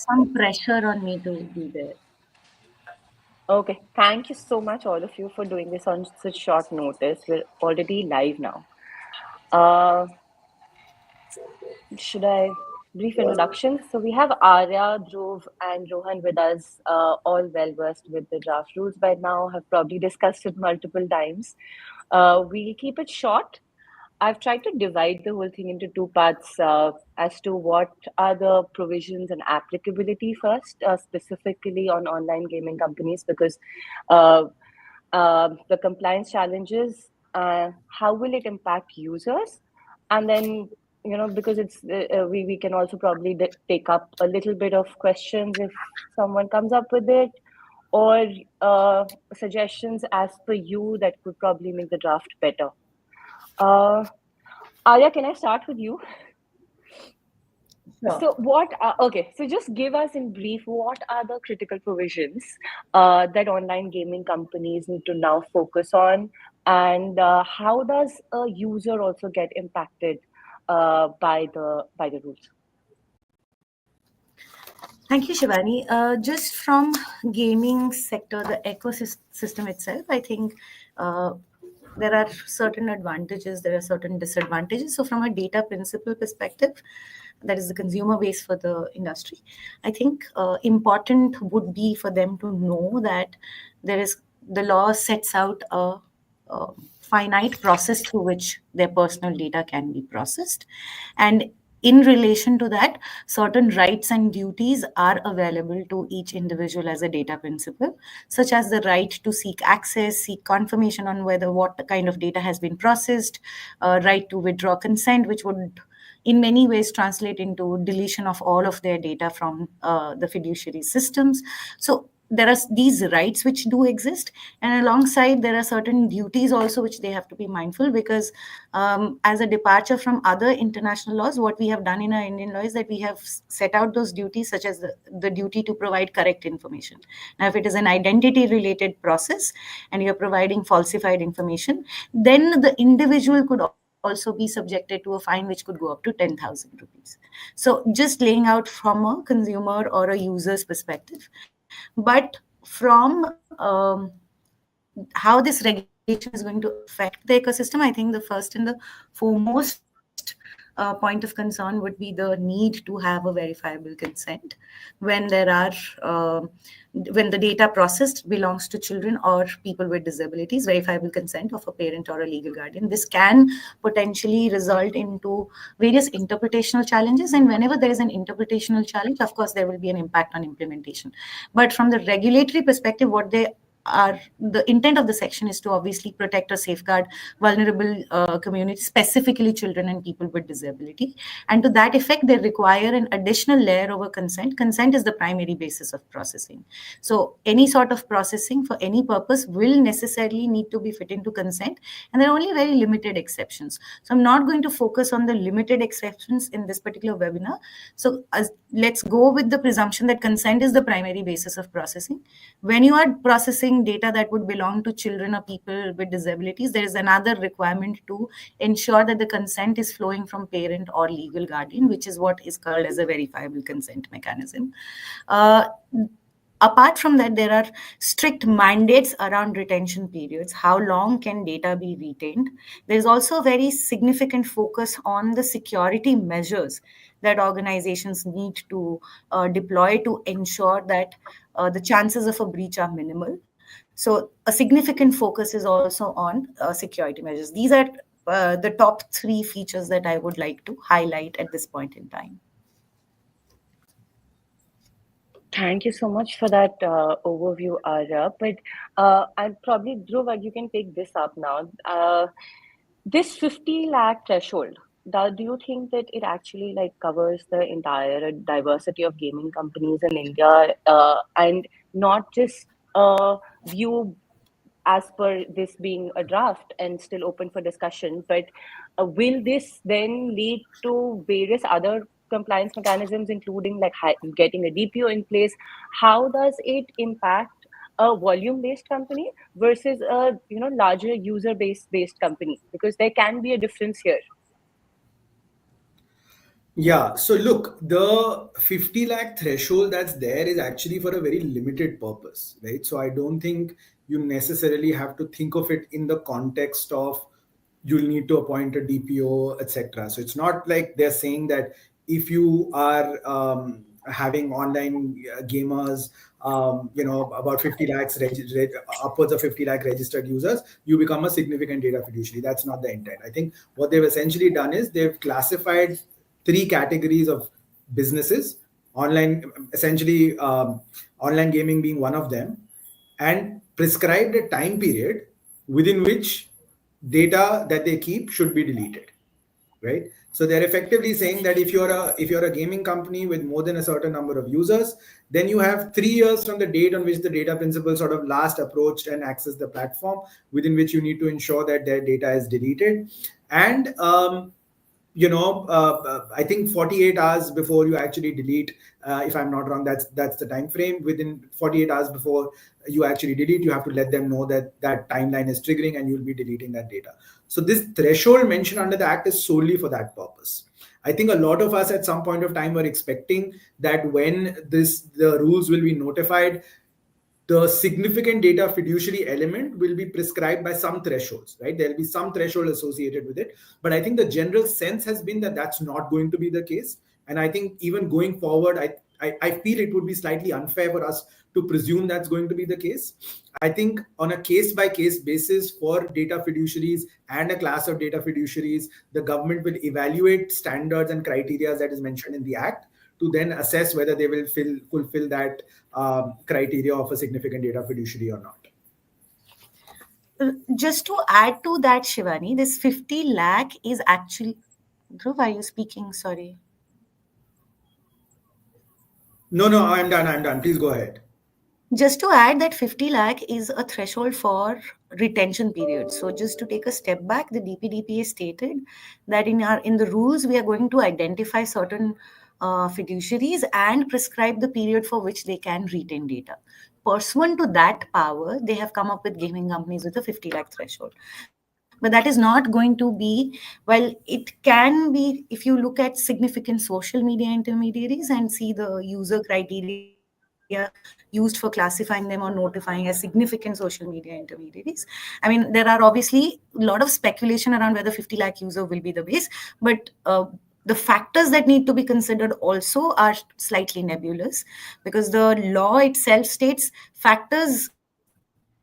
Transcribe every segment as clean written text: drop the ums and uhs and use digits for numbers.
some pressure on me to be there. Okay, thank you so much, all of you, for doing this on such short notice. We're already live now. Uh, should I brief introduction? So we have Arya, Dhruv, and Rohan with us, all well versed with the draft rules by now. Have probably discussed it multiple times. We'll keep it short. I've tried to divide the whole thing into two parts as to what are the provisions and applicability first, specifically on online gaming companies, because uh, the compliance challenges, how will it impact users? And then, because we can also probably take up a little bit of questions if someone comes up with it, or suggestions as per you that could probably make the draft better. Uh, Arya, can I start with you? Sure. So okay, so just give us in brief, what are the critical provisions that online gaming companies need to now focus on, and how does a user also get impacted by the rules? Thank you, Shivani. Just from gaming sector, the ecosystem itself, I think there are certain advantages, there are certain disadvantages. So, from a data principle perspective, that is the consumer base for the industry. I think important would be for them to know that there is the law sets out a finite process through which their personal data can be processed, and in relation to that, certain rights and duties are available to each individual as a data principal, such as the right to seek access, seek confirmation on whether what kind of data has been processed, right to withdraw consent, which would in many ways translate into deletion of all of their data from the fiduciary systems. So there are these rights which do exist, and alongside there are certain duties also which they have to be mindful, because as a departure from other international laws, what we have done in our Indian law is that we have set out those duties, such as the duty to provide correct information. Now, if it is an identity related process and you're providing falsified information, then the individual could also be subjected to a fine which could go up to 10,000 rupees. So, just laying out from a consumer or a user's perspective. But from how this regulation is going to affect the ecosystem, I think the first and the foremost point of concern would be the need to have a verifiable consent when there are when the data processed belongs to children or people with disabilities. Verifiable consent of a parent or a legal guardian, this can potentially result into various interpretational challenges, and whenever there is an interpretational challenge, of course there will be an impact on implementation. But from the regulatory perspective, what they are, the intent of the section is to obviously protect or safeguard vulnerable communities, specifically children and people with disability. And to that effect, they require an additional layer over consent. Consent is the primary basis of processing. So any sort of processing for any purpose will necessarily need to be fit into consent, and there are only very limited exceptions. So I'm not going to focus on the limited exceptions in this particular webinar. So let's go with the presumption that consent is the primary basis of processing. When you are processing data that would belong to children or people with disabilities, there is another requirement to ensure that the consent is flowing from parent or legal guardian, which is what is called as a verifiable consent mechanism. Apart from that, there are strict mandates around retention periods. How long can data be retained? There's also a very significant focus on the security measures that organizations need to deploy to ensure that the chances of a breach are minimal. So, a significant focus is also on security measures. These are the top three features that I would like to highlight at this point in time. Thank you so much for that overview, Arya. But and probably Dhruv, you can take this up now. This 50 lakh threshold, do you think that it actually like covers the entire diversity of gaming companies in India, and not just view as per this being a draft and still open for discussion, but will this then lead to various other compliance mechanisms, including like getting a DPO in place? How does it impact a volume-based company versus a larger user-based company? Because there can be a difference here. Yeah, so look, the 50 lakh threshold that's there is actually for a very limited purpose, right? So I don't think you necessarily have to think of it in the context of you'll need to appoint a DPO, etc. So it's not like they're saying that if you are having online gamers, about 50 lakhs, upwards of 50 lakh registered users, you become a significant data fiduciary. That's not the intent. I think what they've essentially done is they've classified three categories of businesses, online, essentially online gaming being one of them, and prescribed a time period within which data that they keep should be deleted, right? So they're effectively saying that if you're a gaming company with more than a certain number of users, then you have 3 years from the date on which the data principal sort of last approached and accessed the platform, within which you need to ensure that their data is deleted. And I think 48 hours before you actually delete, if I'm not wrong, that's the time frame. Within 48 hours before you actually delete, you have to let them know that that timeline is triggering and you'll be deleting that data. So this threshold mentioned under the act is solely for that purpose. I think a lot of us at some point of time were expecting that when the rules will be notified, the significant data fiduciary element will be prescribed by some thresholds, right? There'll be some threshold associated with it. But I think the general sense has been that that's not going to be the case. And I think even going forward, I feel it would be slightly unfair for us to presume that's going to be the case. I think on a case by case basis for data fiduciaries and a class of data fiduciaries, the government will evaluate standards and criteria that is mentioned in the act to then assess whether they will fulfill that criteria of a significant data fiduciary or not. Just to add to that, Shivani, this 50 lakh is actually. Dhruv, are you speaking? Sorry. No, I'm done. I'm done. Please go ahead. Just to add that 50 lakh is a threshold for retention period. So just to take a step back, the DPDPA stated that in the rules we are going to identify certain fiduciaries and prescribe the period for which they can retain data. Pursuant to that power, they have come up with gaming companies with a 50 lakh threshold. But that is not going to be, well, it can be if you look at significant social media intermediaries and see the user criteria used for classifying them or notifying as significant social media intermediaries. I mean, there are obviously a lot of speculation around whether 50 lakh user will be the base, but the factors that need to be considered also are slightly nebulous because the law itself states factors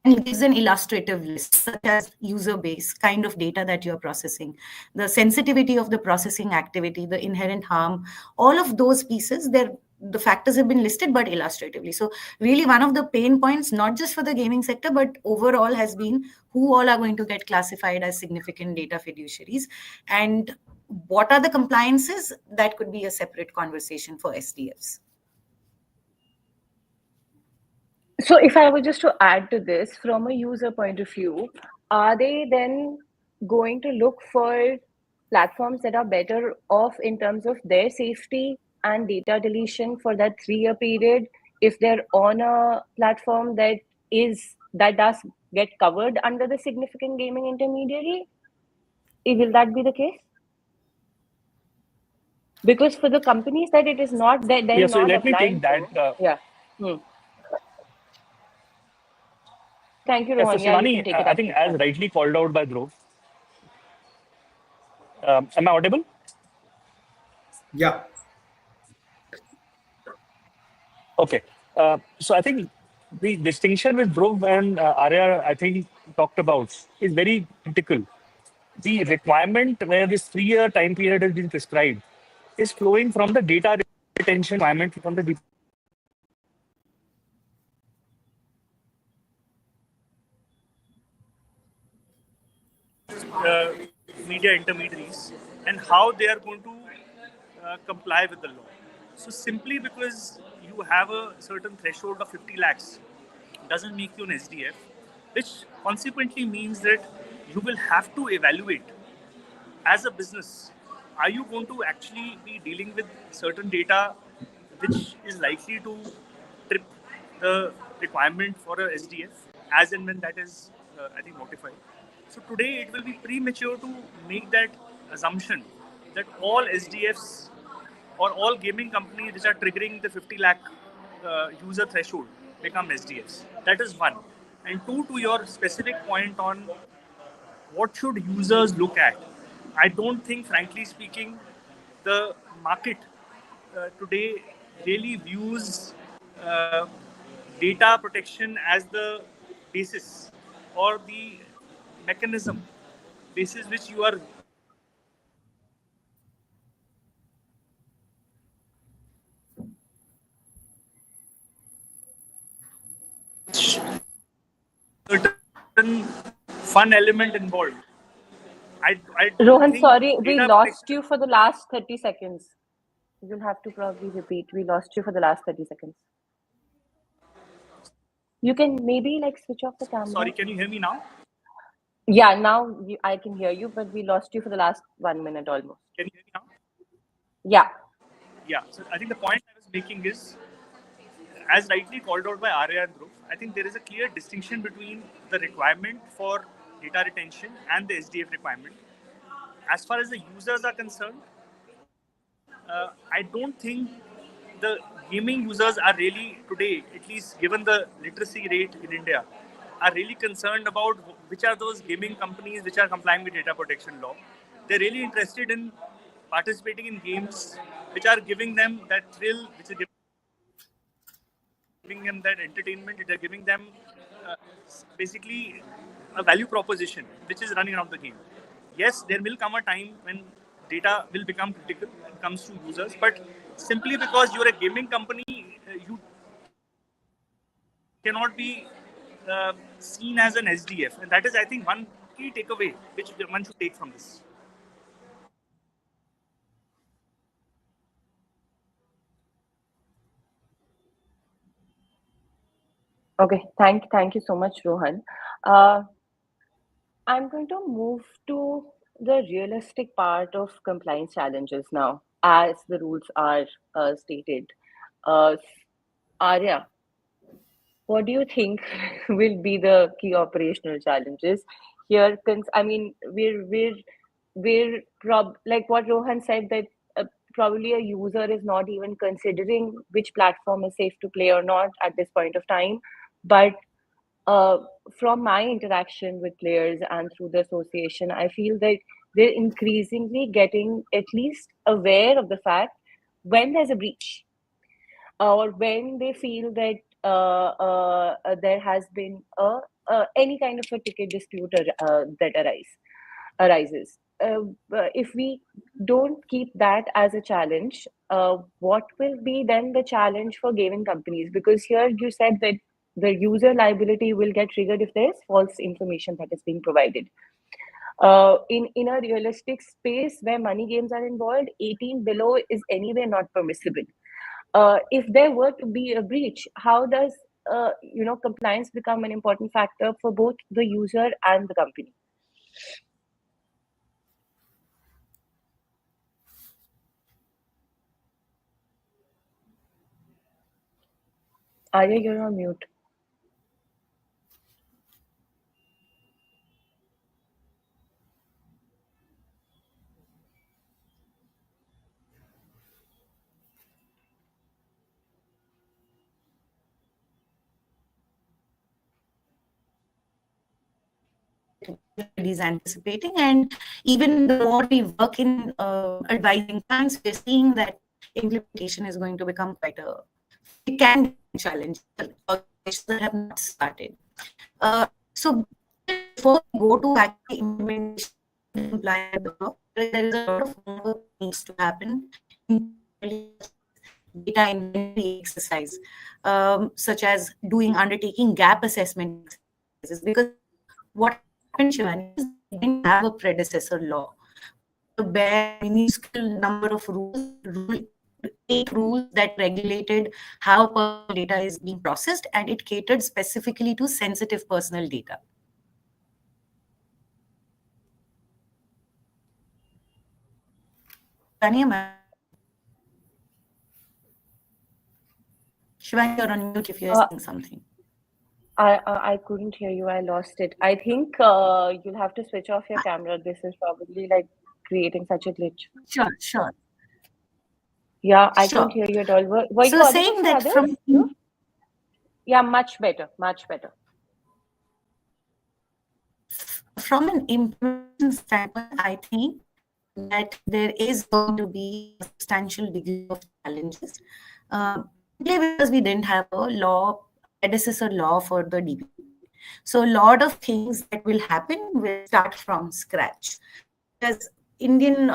and gives an illustrative list, such as user base, kind of data that you're processing, the sensitivity of the processing activity, the inherent harm, all of those pieces, the factors have been listed but illustratively. So really one of the pain points, not just for the gaming sector, but overall has been who all are going to get classified as significant data fiduciaries and what are the compliances. That could be a separate conversation for SDFs. So, if I were just to add to this from a user point of view, are they then going to look for platforms that are better off in terms of their safety and data deletion for that 3 year period if they're on a platform that does get covered under the significant gaming intermediary? Will that be the case? Because for the companies that it is not, that they're Yeah, so not let me applying take that. to. Yeah. Hmm. Thank you, Yeah, so Rohan. Yeah, you can Shivani, take it I up, think please. as Sorry. rightly called out by Dhruv, am I audible? Yeah. Okay. So I think the distinction with Dhruv and Arya, I think, talked about is very critical. The requirement where this 3 year time period has been prescribed is flowing from the data retention requirement from the media intermediaries and how they are going to comply with the law. So simply because you have a certain threshold of 50 lakhs doesn't make you an SDF, which consequently means that you will have to evaluate as a business, are you going to actually be dealing with certain data which is likely to trip the requirement for a SDF as and when that is, I think, notified. So today it will be premature to make that assumption that all SDFs or all gaming companies which are triggering the 50 lakh user threshold become SDFs. That is one. And two, to your specific point on what should users look at, I don't think, frankly speaking, the market today really views uh, data protection as the basis or the mechanism basis which you are certain fun element involved. I don't Rohan, think sorry, we data lost protection. you for the last 30 seconds. You'll have to probably repeat. We lost you for the last 30 seconds. You can maybe like switch off the camera. Sorry, can you hear me now? Yeah, now I can hear you, but we lost you for the last 1 minute almost. Can you hear me now? Yeah. Yeah. So I think the point I was making is, as rightly called out by Arya and Dhruv, I think there is a clear distinction between the requirement for data retention and the SDF requirement. As far as the users are concerned, I don't think the gaming users are really today, at least given the literacy rate in India, are really concerned about which are those gaming companies which are complying with data protection law. They're really interested in participating in games which are giving them that thrill, which are giving them that entertainment, they're giving them uh, basically a value proposition which is running around the game. Yes, there will come a time when data will become critical when it comes to users, but simply because you're a gaming company, you cannot be seen as an SDF. And that is, I think, one key takeaway which one should take from this. Okay. Thank you so much, Rohan. Uh, I'm going to move to the realistic part of compliance challenges now, as the rules are stated. Uh, Arya, what do you think will be the key operational challenges here? I mean, like what Rohan said, that probably a user is not even considering which platform is safe to play or not at this point of time. But uh, from my interaction with players and through the association, I feel that they're increasingly getting at least aware of the fact when there's a breach, or when they feel that there has been any kind of a ticket dispute that arises. If we don't keep that as a challenge, what will be then the challenge for gaming companies? Because here you said that the user liability will get triggered if there's false information that is being provided. In a realistic space where money games are involved, 18 below is anyway not permissible. If there were to be a breach, how does compliance become an important factor for both the user and the company? Arya, you're on mute. Everybody's anticipating. And even the more we work in advising clients, we're seeing that implementation is going to become quite a, it can be a challenge for organizations that have not started. So before we go to actually implementation and complying with the law, there is a lot of homework that needs to happen in data inventory exercise, such as undertaking gap assessment exercises. Because what happened, Shivani, is we didn't have a predecessor law. We had a bare minuscule number of rules, 8 rules that regulated how personal data is being processed, and it catered specifically to sensitive personal data. Shivani, am I audible? Shivani, you're on mute if you're Uh, saying something. I couldn't hear you. I lost it. I think you'll have to switch off your camera. This is probably like creating such a glitch. Sure, sure. Yeah, I couldn't Sure. hear you at all. Were So you audible saying for that others, from Dhruv? Yeah, much better, much better. from an implementation standpoint, I think that there is going to be a substantial degree of challenges. Simply because we didn't have a law, a predecessor law for the DPP. So a lot of things that will happen will start from scratch. Because Indian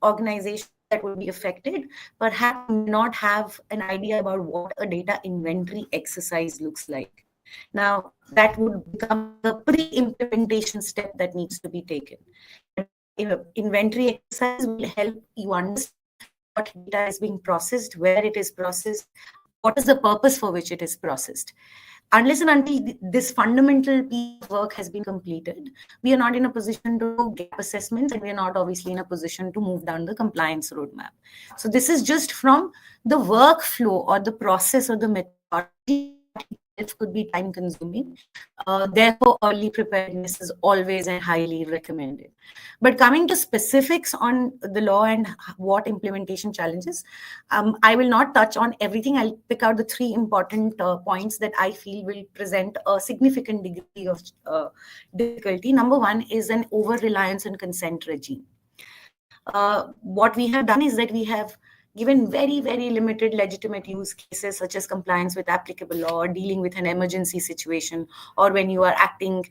organizations that would be affected perhaps may not have an idea about what a data inventory exercise looks like. Now, that would become the pre-implementation step that needs to be taken. That inventory exercise will help you understand what data is being processed, where it is processed, what is the purpose for which it is processed. Unless and until this fundamental piece of work has been completed, we are not in a position to do gap assessments, and we are not obviously in a position to move down the compliance roadmap. So this is just from the workflow or the process or the methodology itself could be time consuming. Therefore, early preparedness is always and highly recommended. But coming to specifics on the law and what implementation challenges, I will not touch on everything. I'll pick out the three important points that I feel will present a significant degree of difficulty. Number one is an over reliance on consent regime. What we have done is that we have given very, very limited legitimate use cases such as compliance with applicable law or dealing with an emergency situation, or when you are acting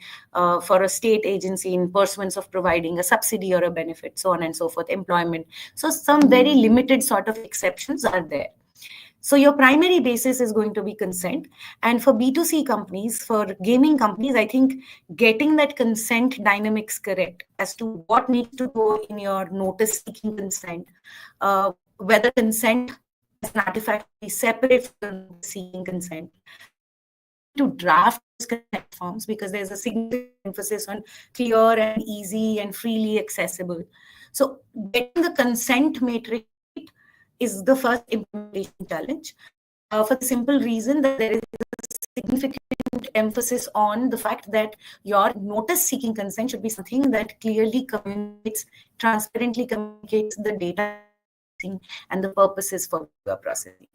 for a state agency in pursuance of providing a subsidy or a benefit, so on and so forth, employment. So some very limited sort of exceptions are there. So your primary basis is going to be consent. And for B2C companies, for gaming companies, I think getting that consent dynamics correct as to what needs to go in your notice seeking consent, whether consent as an artifact is separate from the notice seeking consent, how you need to draft those consent forms, because there's a significant emphasis on clear and easy and freely accessible. So getting the consent matrix right is the first implementation challenge, for the simple reason that there is a significant emphasis on the fact that your notice seeking consent should be something that clearly communicates, transparently communicates the data that you are processing and the purposes for which you are processing.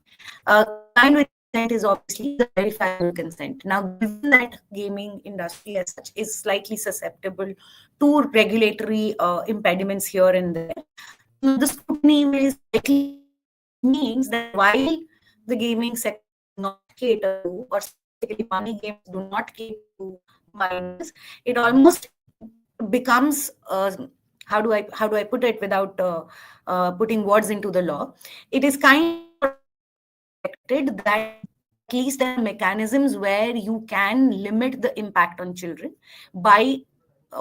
Combined with consent is obviously the verifiable consent. Now, given that gaming industry as such is slightly susceptible to regulatory impediments here and there, the scrutiny is slightly higher, which means that while the gaming sector does not cater to, or specifically money games do not cater to minors, it almost becomes how do I put it without putting words into the law? It is kind of sort of expected that at least there are mechanisms where you can limit the impact on children by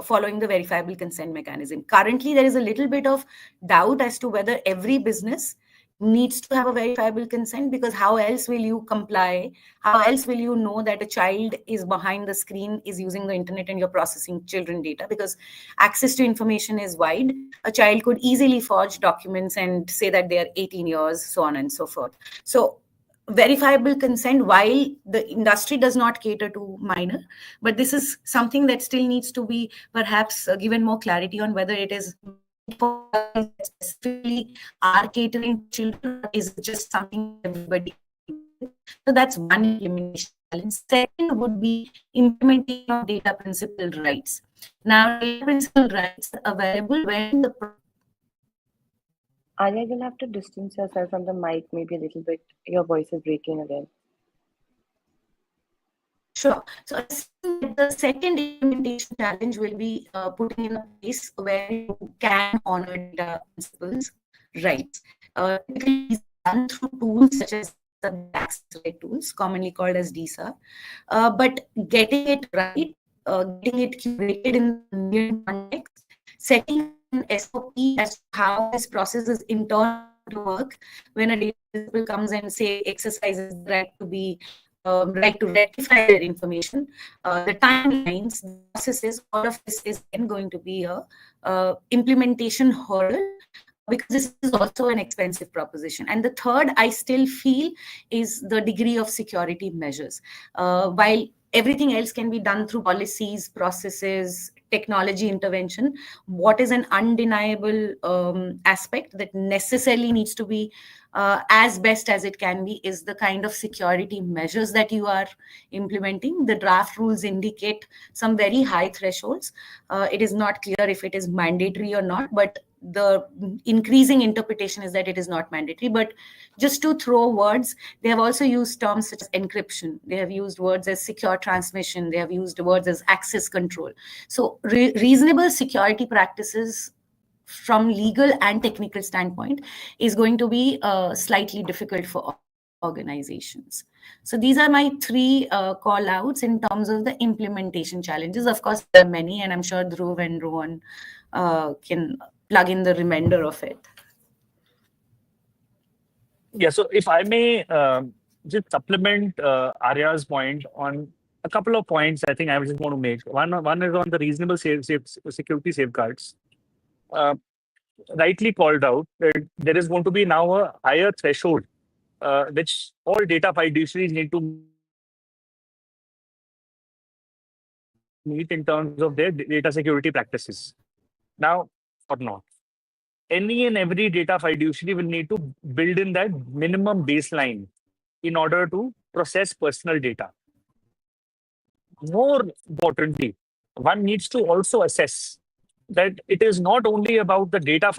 following the verifiable consent mechanism. Currently, there is a little bit of doubt as to whether every business needs to have a verifiable consent, because how else will you comply? How else will you know that a child is behind the screen, is using the internet, and you're processing children data? Because access to information is wide. A child could easily forge documents and say that they are 18 years, so on and so forth. So verifiable consent, while the industry does not cater to minor, but this is something that still needs to be perhaps given more clarity on, whether it is made for companies that specifically are catering to children, or is it just something that everybody can implement. So that's one implementation challenge. Second would be implementation of data principal rights. Now, data principal rights are available when the Arya, you'll have to distance yourself from the mic maybe a little bit. Your voice is breaking again. Sure. So I think that the second implementation challenge will be putting in a place where you can honor data principles rights. Typically, these are done through tools such as subject access right tools, commonly called as DSAR. But getting it right, getting it curated in the Indian context, setting an SOP as to how this process is internally going to work when a data principal comes and say exercises the right to be right to rectify their information, the timelines, the processes, all of this is then going to be a implementation hurdle, because this is also an expensive proposition. And the third, I still feel, is the degree of security measures. While everything else can be done through policies, processes, technology intervention, what is an undeniable aspect that necessarily needs to be as best as it can be is the kind of security measures that you are implementing. The draft rules indicate some very high thresholds. It is not clear if it is mandatory or not, but the increasing interpretation is that it is not mandatory. But just to throw words, they have also used terms such as encryption. They have used words as secure transmission. They have used words as access control. So reasonable security practices from legal and technical standpoint is going to be slightly difficult for organizations. So these are my three call outs in terms of the implementation challenges. Of course, there are many, and I'm sure Dhruv and Rohan can plug in the remainder of it. Yeah, so if I may just supplement Arya's point on a couple of points, I think I just want to make. One is on the reasonable security safeguards. Uh, Rightly called out that there is going to be now a higher threshold which all data fiduciaries need to meet in terms of their data security practices. Now, or not, any and every data fiduciary will need to build in that minimum baseline in order to process personal data. More importantly, one needs to also assess that it is not only about the data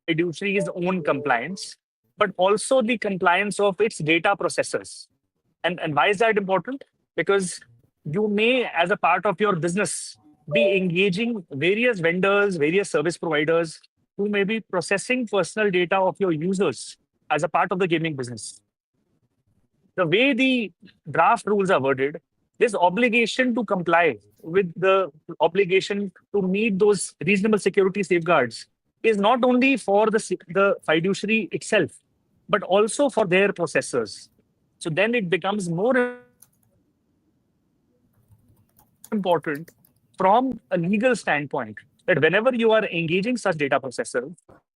fiduciary's own compliance, but also the compliance of its data processors. And why is that important? Because you may, as a part of your business, be engaging various vendors, various service providers who may be processing personal data of your users as a part of the gaming business. The way the draft rules are worded, this obligation to comply with the obligation to meet those reasonable security safeguards is not only for the fiduciary itself, but also for their processors. So then it becomes more important from a legal standpoint that whenever you are engaging such data processor,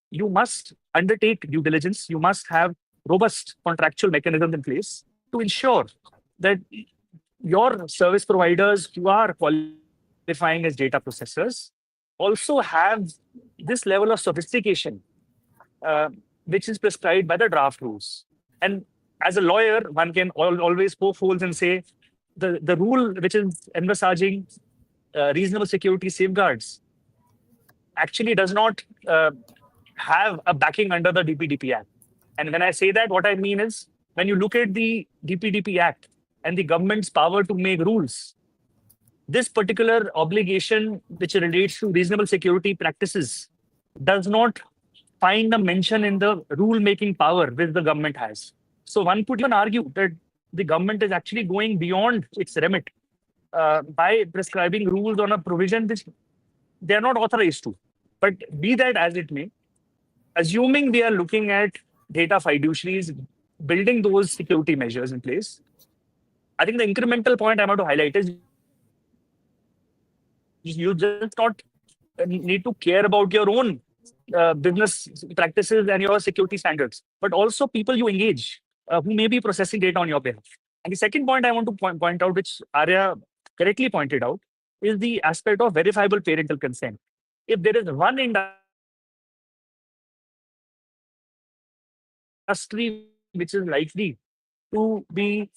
you must undertake due diligence. You must have robust contractual mechanisms in place to ensure that your service providers who are qualifying as data processors also have this level of sophistication which is prescribed by the draft rules. And as a lawyer, one can always poke holes and say the rule which is envisaging reasonable security safeguards actually does not have a backing under the DPDP Act. And when I say that, what I mean is when you look at the DPDP Act and the government's power to make rules, this particular obligation, which relates to reasonable security practices, does not find a mention in the rule making power which the government has. So one could even argue that the government is actually going beyond its remit by prescribing rules on a provision which they are not authorized to. But be that as it may, assuming we are looking at data fiduciaries building those security measures in place, I think the incremental point I want to highlight is you just not need to care about your own business practices and your security standards, but also people you engage who may be processing data on your behalf. And the second point I want to point out, which Arya correctly pointed out, is the aspect of verifiable parental consent. If there is one industry which is likely to be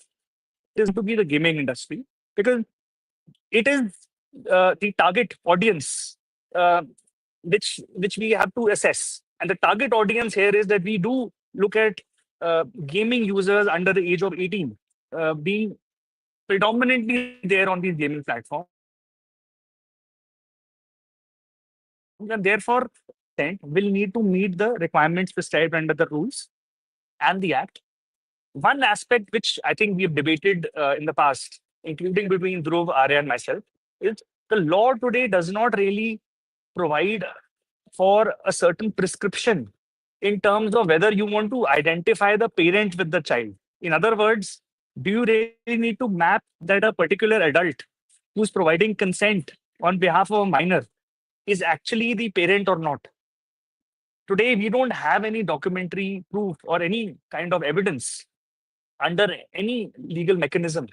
to be the gaming industry, because it is the target audience which we have to assess. And the target audience here is that we do look at gaming users under the age of 18 being predominantly there on these gaming platforms. And therefore, will need to meet the requirements prescribed under the rules and the act. One aspect which I think we have debated in the past, including between Dhruv, Arya, and myself, is the law today does not really provide for a certain prescription in terms of whether you want to identify the parent with the child. In other words, do you really need to map that a particular adult who's providing consent on behalf of a minor is actually the parent or not? Today, we don't have any documentary proof or any kind of evidence under any legal mechanism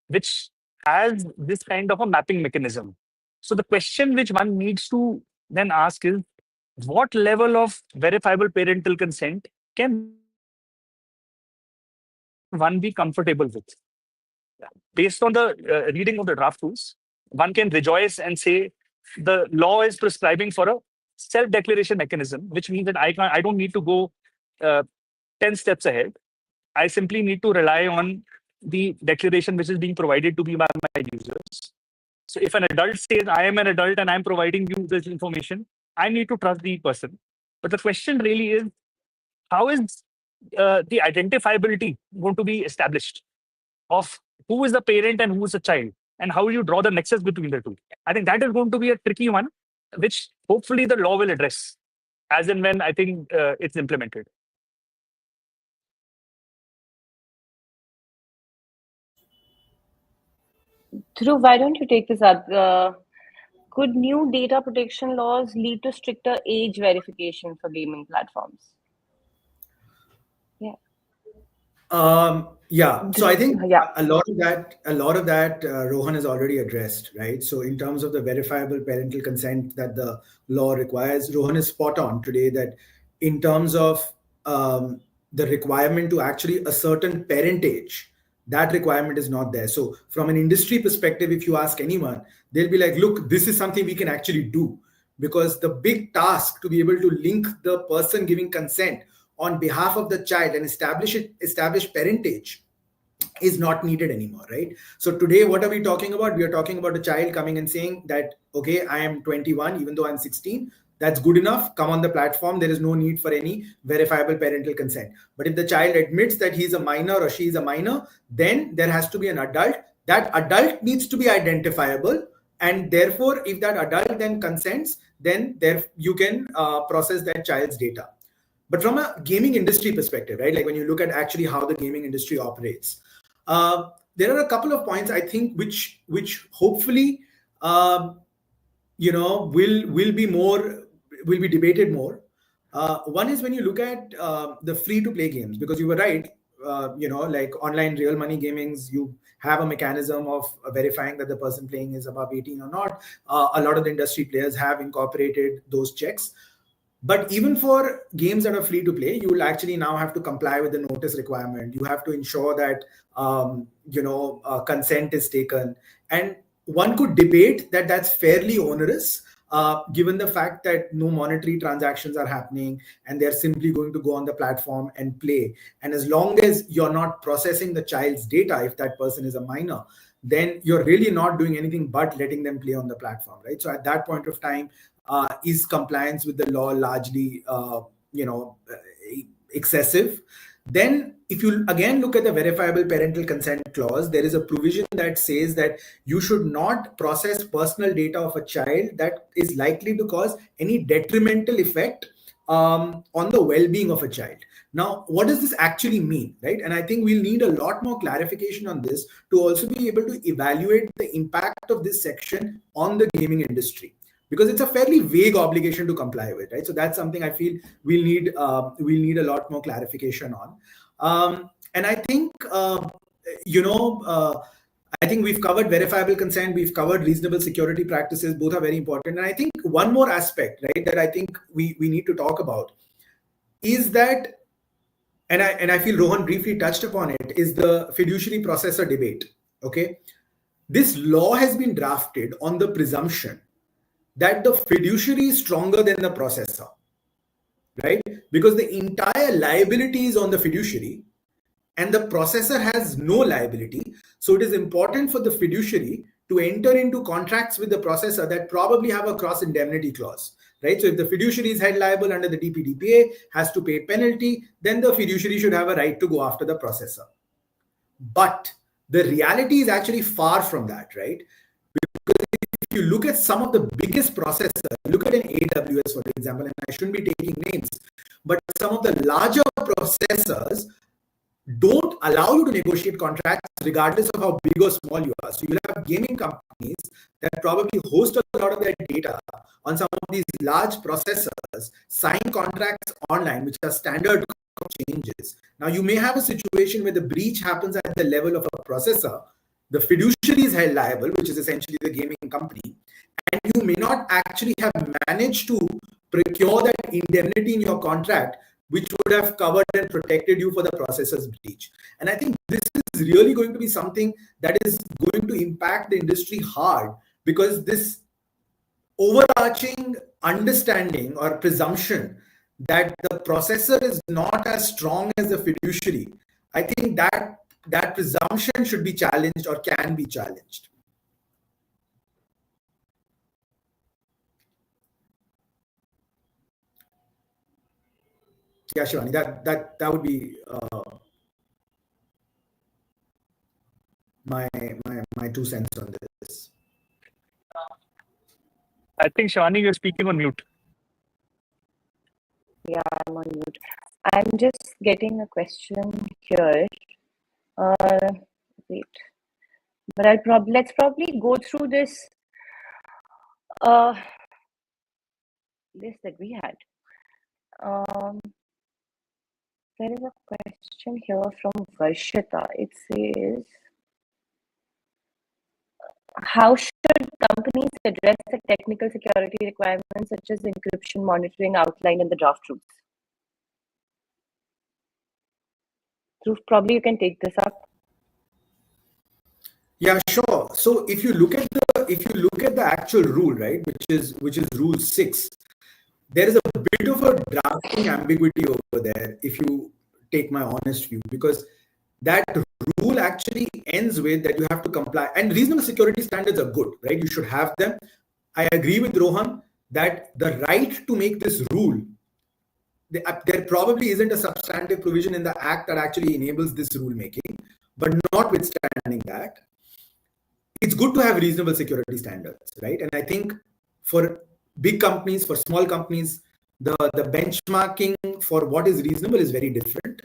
which has this kind of a mapping mechanism. So the question which one needs to then ask is what level of verifiable parental consent can one be comfortable with? Based on the reading of the draft rules, one can rejoice and say the law is prescribing for a self-declaration mechanism, which means that I don't need to go uh, 10 steps ahead. I simply need to rely on the declaration which is being provided to me by my users. So if an adult says I am an adult and I'm providing you this information, I need to trust the person. But the question really is, how is the identifiability going to be established of who is the parent and who is the child, and how you draw the nexus between the two? I think that is going to be a tricky one, which hopefully the law will address as and when I think it's implemented. Dhruv, why don't you take this up? Could new data protection laws lead to stricter age verification for gaming platforms? Yeah. Yeah. So I think Yeah. a lot of that, Rohan has already addressed, right? So in terms of the verifiable parental consent that the law requires, Rohan is spot on today that in terms of the requirement to actually a certain parentage, that requirement is not there. So from an industry perspective, if you ask anyone, they'll be like, look, this is something we can actually do, because the big task to be able to link the person giving consent on behalf of the child and establish parentage is not needed anymore, right? So today, what are we talking about? We are talking about a child coming and saying that, okay, I am 21, even though I'm 16. That's good enough. Come on the platform. There is no need for any verifiable parental consent. But if the child admits that he's a minor or she is a minor, then there has to be an adult. That adult needs to be identifiable. And therefore, if that adult then consents, then there you can process that child's data. But from a gaming industry perspective, right, like when you look at actually how the gaming industry operates, there are a couple of points I think which hopefully will be debated more. One is when you look at the free to play games, because you were right. Like online real money gamings, you have a mechanism of verifying that the person playing is above 18 or not. A lot of the industry players have incorporated those checks. But even for games that are free to play, you will actually now have to comply with the notice requirement. You have to ensure that consent is taken. And one could debate that that's fairly onerous, given the fact that no monetary transactions are happening and they're simply going to go on the platform and play. And as long as you're not processing the child's data, if that person is a minor, then you're really not doing anything but letting them play on the platform, right? So at that point of time, is compliance with the law largely, excessive? Then, if you again look at the verifiable parental consent clause, there is a provision that says that you should not process personal data of a child that is likely to cause any detrimental effect on the well-being of a child. Now, what does this actually mean, right? And I think we'll need a lot more clarification on this to also be able to evaluate the impact of this section on the gaming industry, because it's a fairly vague obligation to comply with, right? So that's something I feel we'll need a lot more clarification on. And I think I think we've covered verifiable consent, we've covered reasonable security practices. Both are very important. And I think one more aspect, right, that I think we need to talk about is that, and I feel Rohan briefly touched upon it, is the fiduciary processor debate. Okay, this law has been drafted on the presumption that the fiduciary is stronger than the processor, right? Because the entire liability is on the fiduciary and the processor has no liability. So it is important for the fiduciary to enter into contracts with the processor that probably have a cross indemnity clause, right? So if the fiduciary is held liable under the DPDPA, has to pay penalty, then the fiduciary should have a right to go after the processor. But the reality is actually far from that, right? If you look at some of the biggest processors, look at an AWS, for example, and I shouldn't be taking names, but some of the larger processors don't allow you to negotiate contracts regardless of how big or small you are. So you'll have gaming companies that probably host a lot of their data on some of these large processors, sign contracts online, which are standard changes. Now you may have a situation where the breach happens at the level of a processor. The fiduciary is held liable, which is essentially the gaming company, and you may not actually have managed to procure that indemnity in your contract which would have covered and protected you for the processor's breach. And I think this is really going to be something that is going to impact the industry hard, because this overarching understanding or presumption that the processor is not as strong as the fiduciary, I think that presumption should be challenged or can be challenged. Yeah, Shivani, that would be my 2 cents on this. I think, Shivani, you're speaking on mute. Yeah, I'm on mute. I'm just getting a question here. Wait, but let's probably go through this list that we had. There is a question here from Varshita. It says, how should companies address the technical security requirements such as encryption monitoring outlined in the draft rules? Dhruv, probably you can take this up. Yeah, sure. So if you look at the actual rule, right, which is rule 6, there is a bit of a drafting ambiguity over there, if you take my honest view, because that rule actually ends with that you have to comply, and reasonable security standards are good, right? You should have them. I agree with Rohan that the right to make this rule, there probably isn't a substantive provision in the act that actually enables this rule making. But notwithstanding that, it's good to have reasonable security standards, right? And I think for big companies, for small companies, the benchmarking for what is reasonable is very different.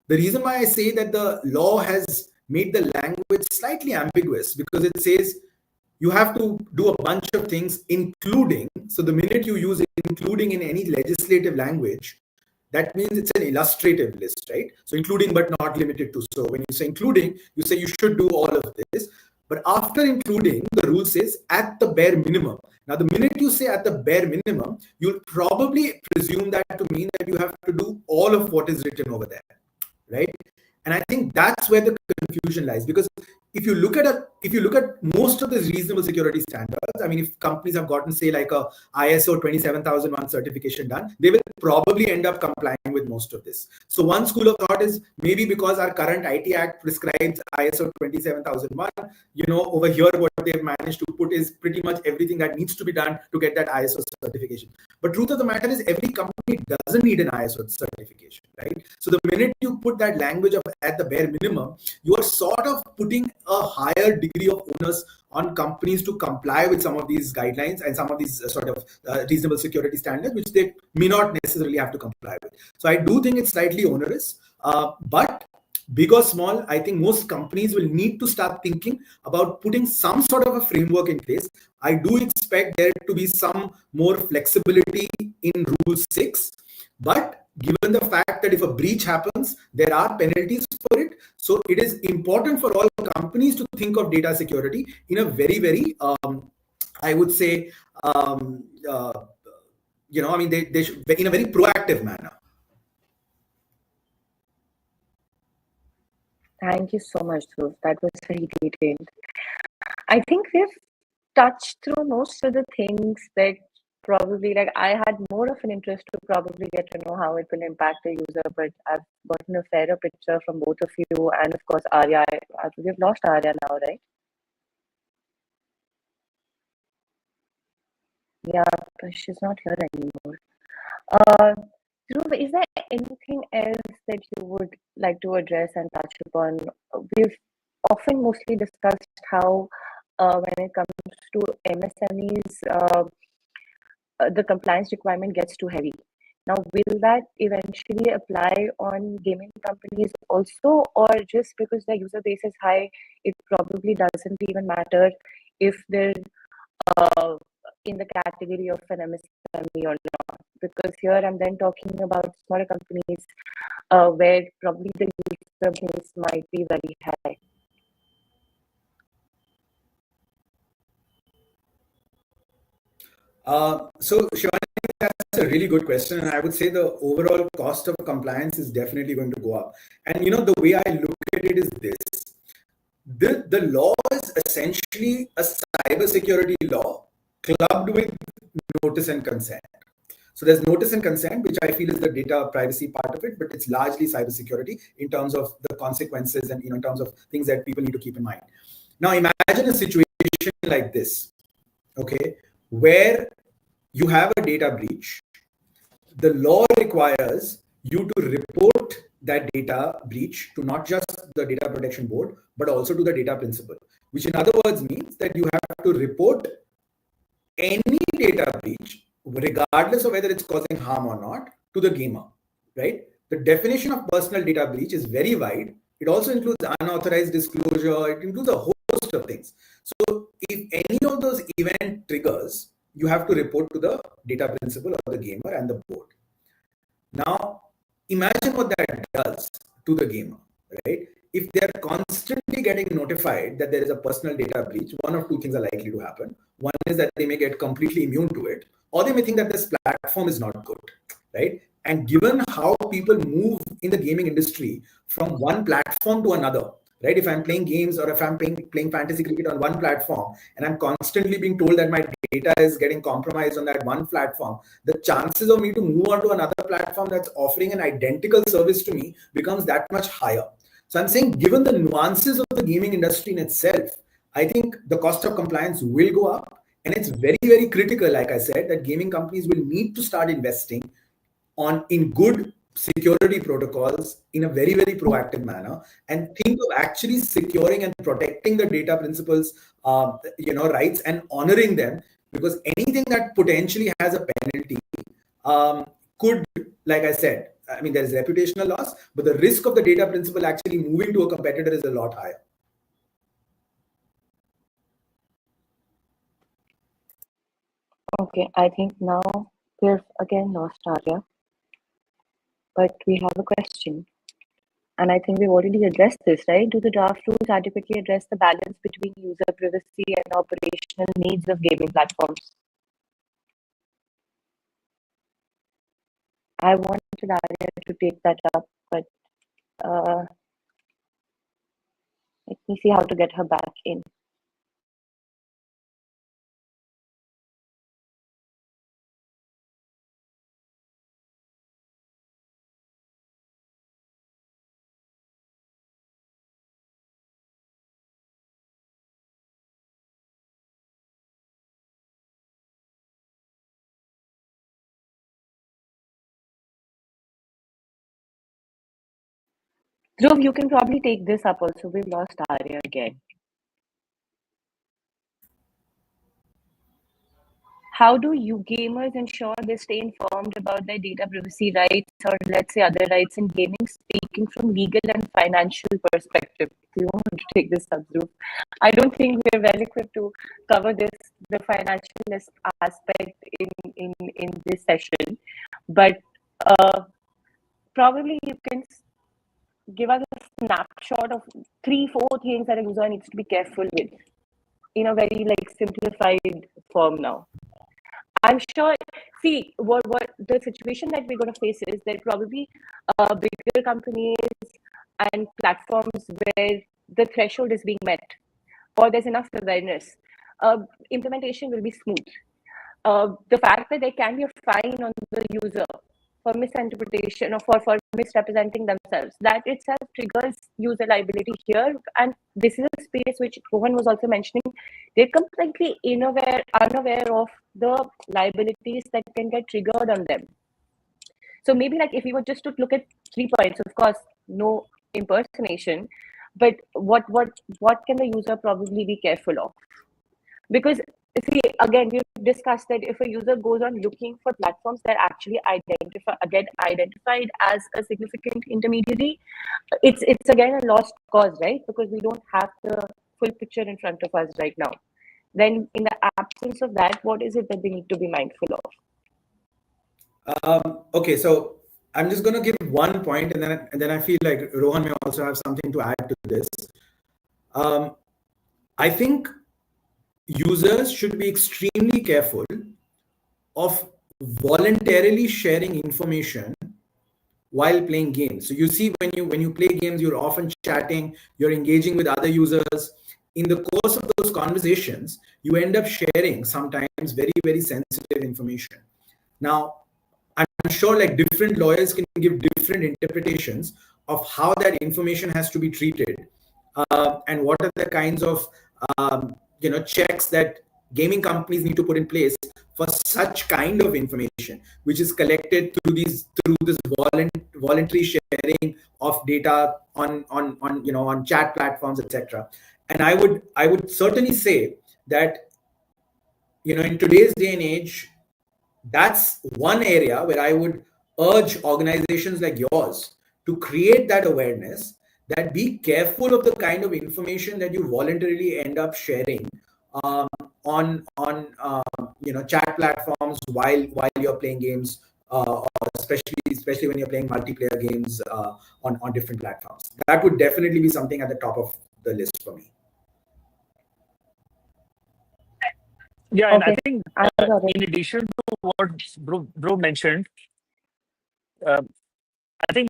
The reason why I say that the law has made the language slightly ambiguous, because it says you have to do a bunch of things, including. So the minute you use including in any legislative language, that means it's an illustrative list, right? So including but not limited to. So when you say including, you say you should do all of this. But after including, the rule says at the bare minimum. Now, the minute you say at the bare minimum, you'll probably presume that to mean that you have to do all of what is written over there, right? And I think that's where the confusion lies, because if you look at most of the reasonable security standards, I mean, if companies have gotten, say, like a ISO 27001 certification done, they will probably end up complying with most of this. So one school of thought is maybe because our current IT Act prescribes ISO 27001, over here what they've managed to put is pretty much everything that needs to be done to get that ISO certification. But truth of the matter is, every company doesn't need an ISO certification, right? So the minute you put that language of at the bare minimum, you are sort of putting a higher degree of onus on companies to comply with some of these guidelines and some of these sort of reasonable security standards, which they may not necessarily have to comply with. So I do think it's slightly onerous, but big or small, I think most companies will need to start thinking about putting some sort of a framework in place. I do expect there to be some more flexibility in Rule 6, but given the fact that if a breach happens, there are penalties for it. So it is important for all companies to think of data security in a very, very, I would say, they should, in a very proactive manner. Thank you so much, Dhruv. That was very detailed. I think we've touched through most of the things that probably, like, I had more of an interest to probably get to know how it will impact the user, but I've gotten a fairer picture from both of you, and of course Arya. We've lost Arya now, right? Yeah, but she's not here anymore. Dhruv, is there anything else that you would like to address and touch upon? We've often mostly discussed how when it comes to MSMEs, the compliance requirement gets too heavy. Now, will that eventually apply on gaming companies also, or just because their user base is high, it probably doesn't even matter if they're in the category of an MSME or not? Because here I'm then talking about smaller companies where probably the user base might be very high. So Shivani, that's a really good question, and I would say the overall cost of compliance is definitely going to go up. And the way I look at it is this: the law is essentially a cybersecurity law clubbed with notice and consent. So there's notice and consent, which I feel is the data privacy part of it, but it's largely cybersecurity in terms of the consequences and in terms of things that people need to keep in mind. Now imagine a situation like this, okay, where you have a data breach. The law requires you to report that data breach to not just the data protection board, but also to the data principal, which in other words means that you have to report any data breach, regardless of whether it's causing harm or not, to the gamer, right? The definition of personal data breach is very wide. It also includes unauthorized disclosure. It includes a host of things. So if any of those event triggers, you have to report to the data principal or the gamer and the board. Now, imagine what that does to the gamer, right? If they're constantly getting notified that there is a personal data breach, one of two things are likely to happen. One is that they may get completely immune to it, or they may think that this platform is not good, right? And given how people move in the gaming industry from one platform to another, right? If I'm playing games or if I'm playing fantasy cricket on one platform and I'm constantly being told that my data is getting compromised on that one platform, the chances of me to move on to another platform that's offering an identical service to me becomes that much higher. So I'm saying, given the nuances of the gaming industry in itself, I think the cost of compliance will go up. And it's very, very critical, like I said, that gaming companies will need to start investing in good security protocols in a very, very proactive manner, and think of actually securing and protecting the data principals, rights, and honoring them, because anything that potentially has a penalty could, like I said, I mean, there is reputational loss, but the risk of the data principal actually moving to a competitor is a lot higher. Okay, I think now we've again lost Arya, but we have a question. And I think we've already addressed this, right? Do the draft rules adequately address the balance between user privacy and operational needs of gaming platforms? I wanted Arya to take that up, but let me see how to get her back in. Dhruv, you can probably take this up also. We've lost Arya again. How do you gamers ensure they stay informed about their data privacy rights, or let's say other rights in gaming, speaking from legal and financial perspective? Do you want to take this up, Dhruv? I don't think we're well equipped to cover this, the financial aspect in this session, but probably you can give us a snapshot of 3-4 things that a user needs to be careful with in a very simplified form now. I'm sure, see, what the situation that we're going to face is there probably bigger companies and platforms where the threshold is being met, or there's enough awareness. Implementation will be smooth. The fact that there can be a fine on the user for misinterpretation or for misrepresenting themselves, that itself triggers user liability here. And this is a space which Rohan was also mentioning. They're completely unaware of the liabilities that can get triggered on them. So maybe if we were just to look at 3 points, of course, no impersonation, but what can the user probably be careful of? Because see, again, we've discussed that if a user goes on looking for platforms that actually identified as a significant intermediary, it's again a lost cause, right? Because we don't have the full picture in front of us right now. Then in the absence of that, what is it that we need to be mindful of? Okay, so I'm just going to give one point, and then I feel like Rohan may also have something to add to this. I think users should be extremely careful of voluntarily sharing information while playing games. So you see, when you play games, you're often chatting, you're engaging with other users. In the course of those conversations, you end up sharing sometimes very, very sensitive information. Now, I'm sure like different lawyers can give different interpretations of how that information has to be treated, and what are the kinds of checks that gaming companies need to put in place for such kind of information, which is collected through this voluntary sharing of data on chat platforms, etc. And I would certainly say that in today's day and age, that's one area where I would urge organizations like yours to create that awareness, that be careful of the kind of information that you voluntarily end up sharing um, on chat platforms while you're playing games, or especially when you're playing multiplayer games on different platforms. That would definitely be something at the top of the list for me. Yeah, and I Okay, think I got it. in addition to what bro mentioned, uh, I think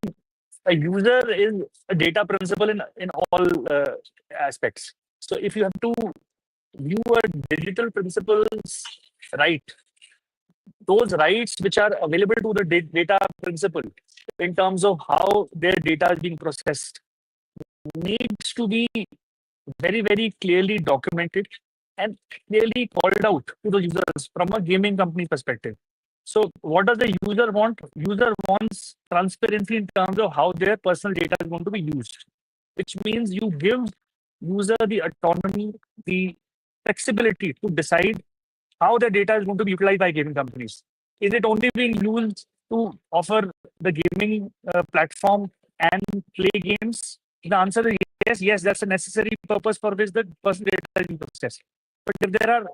a user is a data principle in all aspects. So if you have to view a digital principles right, those rights which are available to the data principle in terms of how their data is being processed needs to be very, very clearly documented and clearly called out to the users from a gaming company perspective. So what does the user want? User wants transparency in terms of how their personal data is going to be used, which means you give user the autonomy, the flexibility to decide how their data is going to be utilized by gaming companies. Is it only being used to offer the gaming platform and play games? The answer is yes. Yes, that's a necessary purpose for which the personal data is being processed. But if there are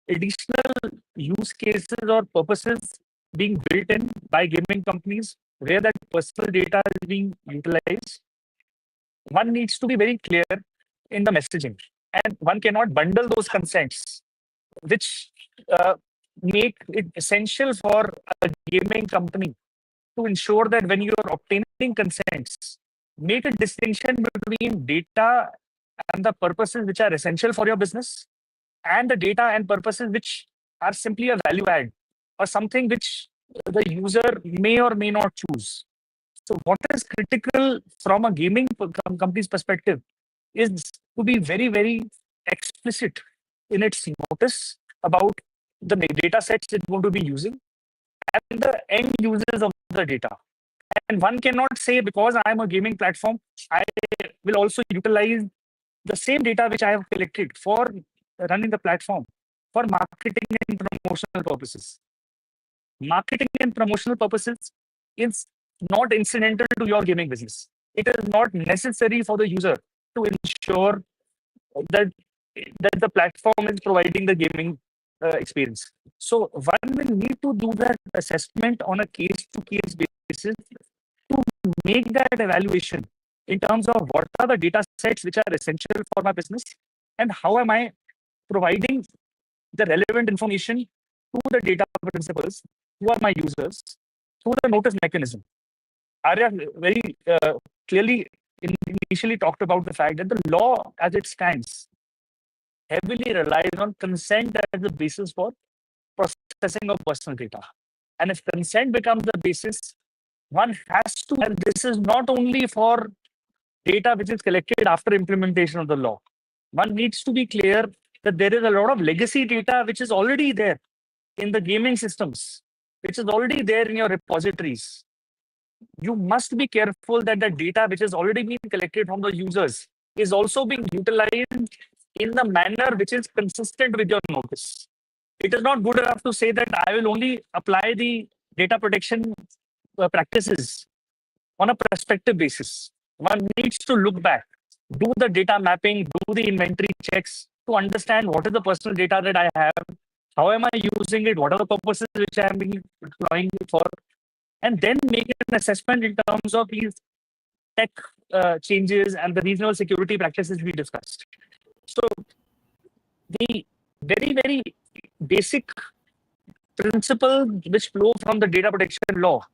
additional use cases or purposes being built in by gaming companies where that personal data is being utilized, one needs to be very clear in the messaging, and one cannot bundle those consents, which make it essential for a gaming company to ensure that when you are obtaining consents, make a distinction between data and the purposes which are essential for your business, and the data and purposes which are simply a value add or something which the user may or may not choose. So, what is critical from a gaming company's perspective is to be very, very explicit in its notice about the data sets it's going to be using and the end users of the data. And one cannot say, because I'm a gaming platform, I will also utilize the same data which I have collected for running the platform for marketing and promotional purposes. Marketing and promotional purposes is not incidental to your gaming business. It is not necessary for the user to ensure that the platform is providing the gaming experience. So one will need to do that assessment on a case-to-case basis to make that evaluation in terms of what are the data sets which are essential for my business and how am I providing the relevant information to the data principals who are my users through the notice mechanism. Arya very clearly initially talked about the fact that the law as it stands heavily relies on consent as the basis for processing of personal data. And if consent becomes the basis, one has to, and this is not only for data which is collected after implementation of the law. One needs to be clear that there is a lot of legacy data which is already there in the gaming systems, which is already there in your repositories. You must be careful that the data which is already being collected from the users is also being utilized in the manner which is consistent with your notice. It is not good enough to say that I will only apply the data protection practices on a prospective basis. One needs to look back, do the data mapping, do the inventory checks to understand what is the personal data that I have, how am I using it, what are the purposes which I am deploying it for, and then make an assessment in terms of these tech changes and the regional security practices we discussed. So the very, very basic principles which flow from the data protection law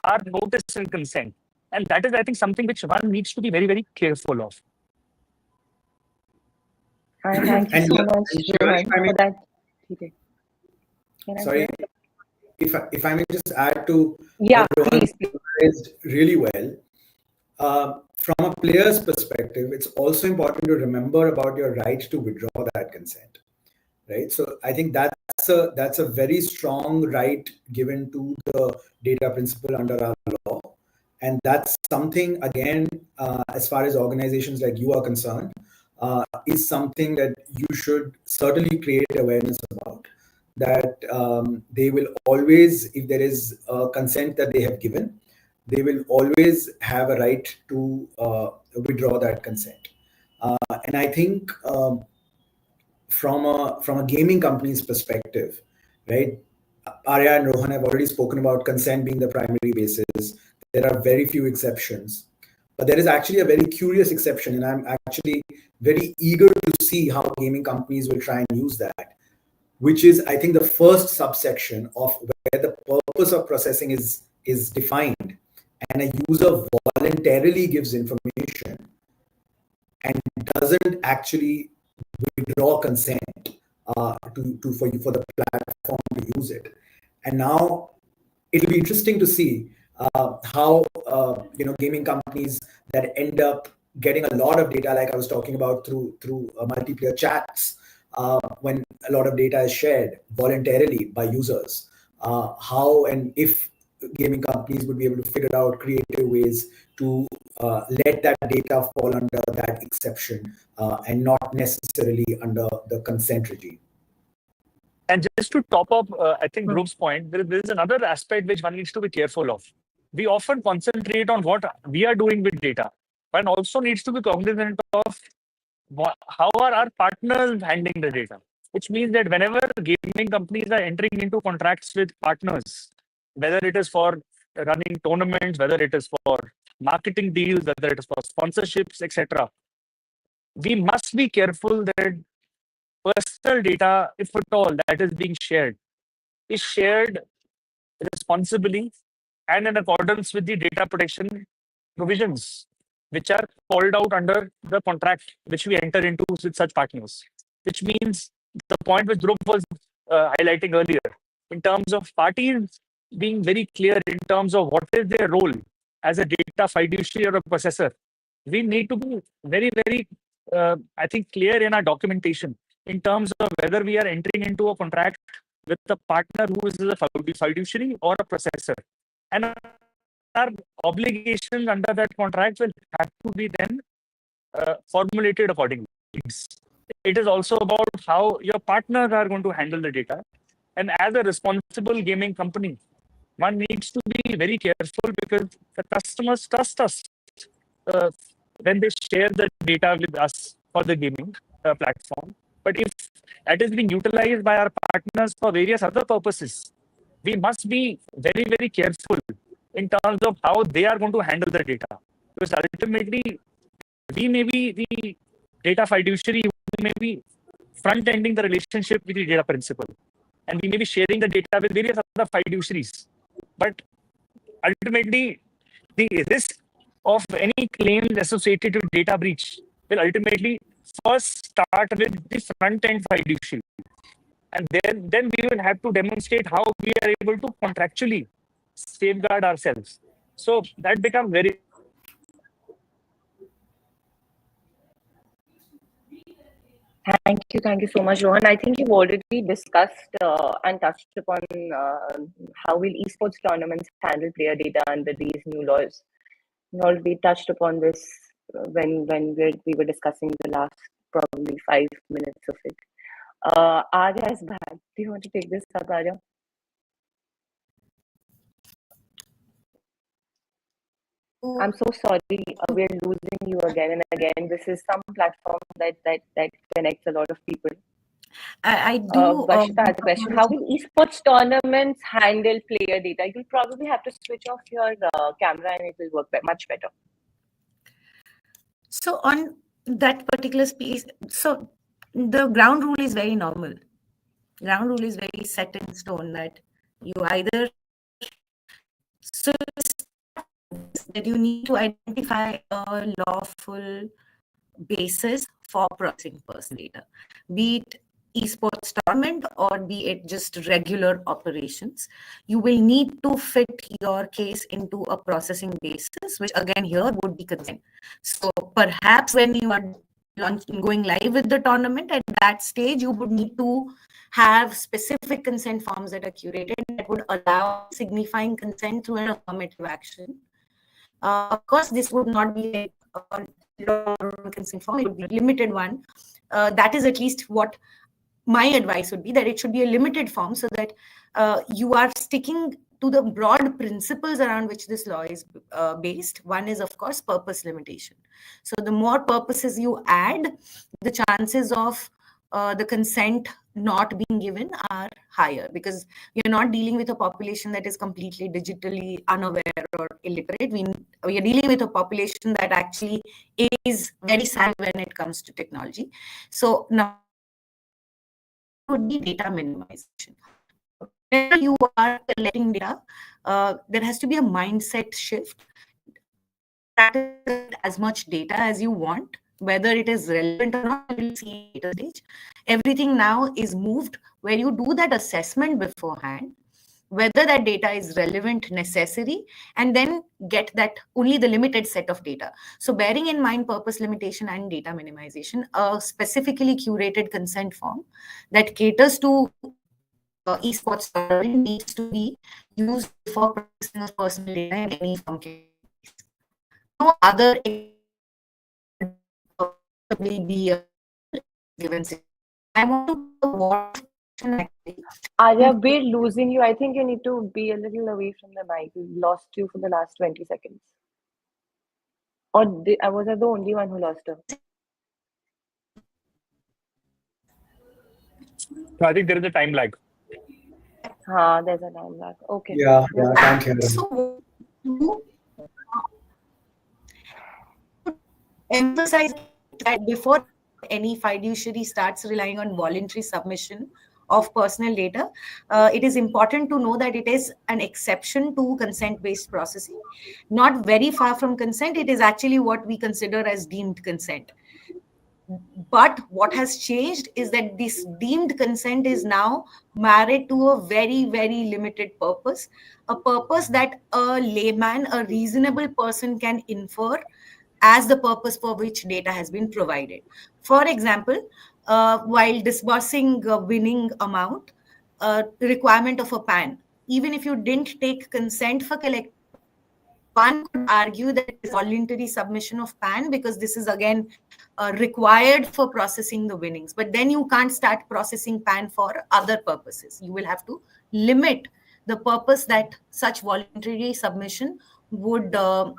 are notice and consent. And that is, I think, something which one needs to be very, very careful of. Thank you And, so and much, Shivani, Rohan, if I may, for that. Okay. Can I sorry, hear? if I may just add to Yeah, what Rohan please, please. summarized really well. From a player's perspective, it's also important to remember about your right to withdraw that consent, right? So I think that's a very strong right given to the data principle under our law, and that's something again, as far as organizations like you are concerned, is something that you should certainly create awareness about. That they will always, if there is a consent that they have given, they will always have a right to withdraw that consent. And I think from a gaming company's perspective, right? Arya and Rohan have already spoken about consent being the primary basis. There are very few exceptions, but there is actually a very curious exception, and I'm actually very eager to see how gaming companies will try and use that, which is, I think, the first subsection of where the purpose of processing is defined, and a user voluntarily gives information and doesn't actually withdraw consent for the platform to use it. And now it'll be interesting to see how gaming companies that end up getting a lot of data, like I was talking about through multiplayer chats, when a lot of data is shared voluntarily by users, how and if gaming companies would be able to figure out creative ways to let that data fall under that exception and not necessarily under the consent regime. And just to top up, I think Dhruv's point, there is another aspect which one needs to be careful of. We often concentrate on what we are doing with data, but also needs to be cognizant of how are our partners handling the data. Which means that whenever gaming companies are entering into contracts with partners, whether it is for running tournaments, whether it is for marketing deals, whether it is for sponsorships, etc., we must be careful that personal data, if at all, that is being shared, is shared responsibly and in accordance with the data protection provisions, which are called out under the contract which we enter into with such partners. Which means the point which Dhruv was highlighting earlier, in terms of parties being very clear in terms of what is their role as a data fiduciary or a processor. We need to be very, very, I think, clear in our documentation in terms of whether we are entering into a contract with a partner who is a fiduciary or a processor. And our obligations under that contract will have to be then formulated accordingly. It is also about how your partners are going to handle the data. And as a responsible gaming company, one needs to be very careful because the customers trust us uh, when they share the data with us for the gaming platform. But if that is being utilized by our partners for various other purposes, we must be very, very careful in terms of how they are going to handle the data. Because ultimately, we may be the data fiduciary who may be front ending the relationship with the data principal. And we may be sharing the data with various other fiduciaries. But ultimately, the risk of any claims associated with data breach will ultimately first start with the front end fiduciary. And then we will have to demonstrate how we are able to contractually safeguard ourselves. So that becomes very. Thank you so much, Rohan. I think you've already discussed and touched upon how will esports tournaments handle player data under these new laws. We already touched upon this we were discussing the last probably 5 minutes of it. Arya is back. Do you want to take this up, Arya? I'm so sorry. We're losing you again and again. This is some platform that connects a lot of people. I do. Varshita has a question. How will esports tournaments handle player data? You'll probably have to switch off your camera and it will work much better. So on that particular space, so the ground rule is very normal. ground rule is very set in stone that you either so that you need to identify a lawful basis for processing personal data, be it esports tournament or be it just regular operations. You will need to fit your case into a processing basis, which again here would be consent. So perhaps when you are going live with the tournament, at that stage, you would need to have specific consent forms that are curated that would allow signifying consent through an affirmative action. Of course, this would not be like a long consent form, it would be a limited one. That is at least what my advice would be, that it should be a limited form so that you are sticking to the broad principles around which this law is based. One is, of course, purpose limitation. So the more purposes you add, the chances of the consent not being given are higher, because you're not dealing with a population that is completely digitally unaware or illiterate. We are dealing with a population that actually is very savvy when it comes to technology. So number would be data minimization. Whenever you are collecting data, there has to be a mindset shift. That is as much data as you want, whether it is relevant or not, we'll see at a later stage. Everything now is moved where you do that assessment beforehand, whether that data is relevant, necessary, and then get that only the limited set of data. So bearing in mind purpose limitation and data minimization, a specifically curated consent form that caters to esports tournament needs to be used before processing of personal data in any form can be used. No other could possibly be a given situation. I want to put a what question actually. Arya, we're losing you. I think you need to be a little away from the mic. We lost you for the last 20 seconds. Or was I the only one who lost her? So I think there is a time lag. There's a time lag. Okay. Yeah, I can't hear them. So to emphasize that before any fiduciary starts relying on voluntary submission of personal data, it is important to know that it is an exception to consent-based processing. Not very far from consent, it is actually what we consider as deemed consent. But what has changed is that this deemed consent is now married to a very, very limited purpose, a purpose that a layman, a reasonable person can infer as the purpose for which data has been provided. For example, while disbursing a winning amount, requirement of a PAN, even if you didn't take consent for collecting, one could argue that it is voluntary submission of PAN because this is again required for processing the winnings. But then you can't start processing PAN for other purposes. You will have to limit the purpose that such voluntary submission would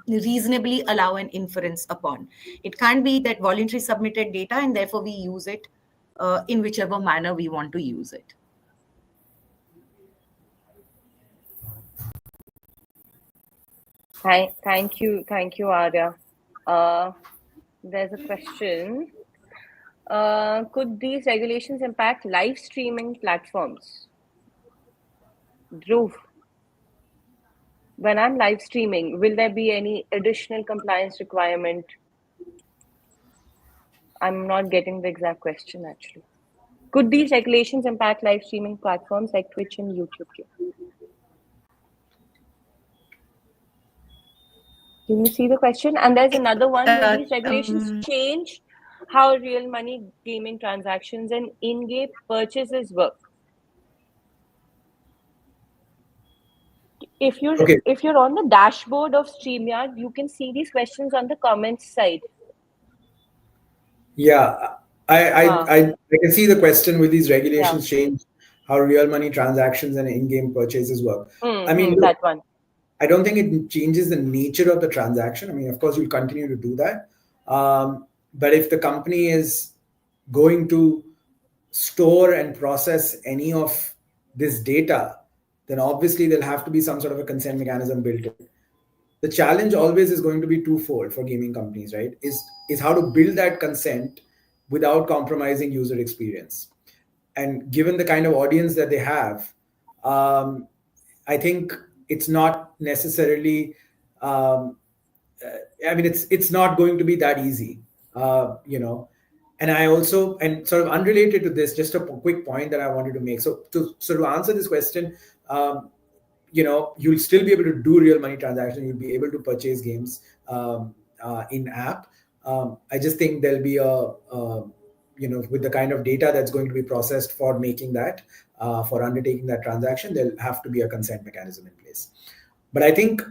reasonably allow an inference upon. It can't be that voluntary submitted data and therefore we use it in whichever manner we want to use it. Thank you, Arya. There's a question. Could these regulations impact live streaming platforms? Dhruv, when I'm live streaming, will there be any additional compliance requirement? I'm not getting the exact question actually. Could these regulations impact live streaming platforms like Twitch and YouTube? Can you see the question? And there's another one. Will these regulations change how real money gaming transactions and in-game purchases work? If you're on the dashboard of StreamYard, you can see these questions on the comments side. Yeah, I can see the question. Will these regulations change how real money transactions and in-game purchases work? I mean, look, that one. I don't think it changes the nature of the transaction. I mean, of course, you'll continue to do that. But if the company is going to store and process any of this data, then obviously there'll have to be some sort of a consent mechanism built in. The challenge always is going to be twofold for gaming companies, right? Is how to build that consent without compromising user experience. and given the kind of audience that they have, um, I think it's not necessarily. Um, I mean, it's not going to be that easy, you know. And I also, and sort of unrelated to this, just a quick point that I wanted to make. So to answer this question, um, you know, you'll still be able to do real money transactions. You'll be able to purchase games in app. I just think there'll be you know, with the kind of data that's going to be processed for making that, for undertaking that transaction, there'll have to be a consent mechanism in place. But I think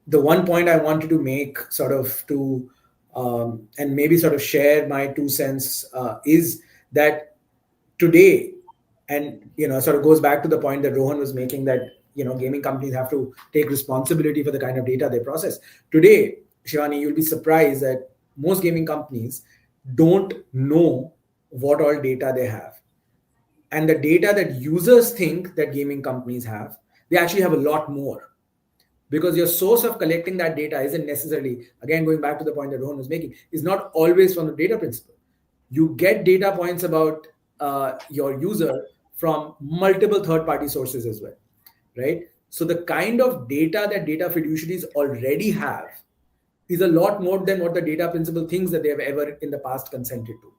the one point I wanted to make, sort of to, and maybe sort of share my 2 cents, is that today, and you know, sort of goes back to the point that Rohan was making, that you know, gaming companies have to take responsibility for the kind of data they process. Today, Shivani, you'll be surprised that most gaming companies don't know what all data they have, and the data that users think that gaming companies have, they actually have a lot more, because your source of collecting that data isn't necessarily, again going back to the point that Rohan was making, is not always from the data principle. You get data points about your user from multiple third party sources as well, right? So the kind of data that data fiduciaries already have is a lot more than what the data principle thinks that they have ever in the past consented to.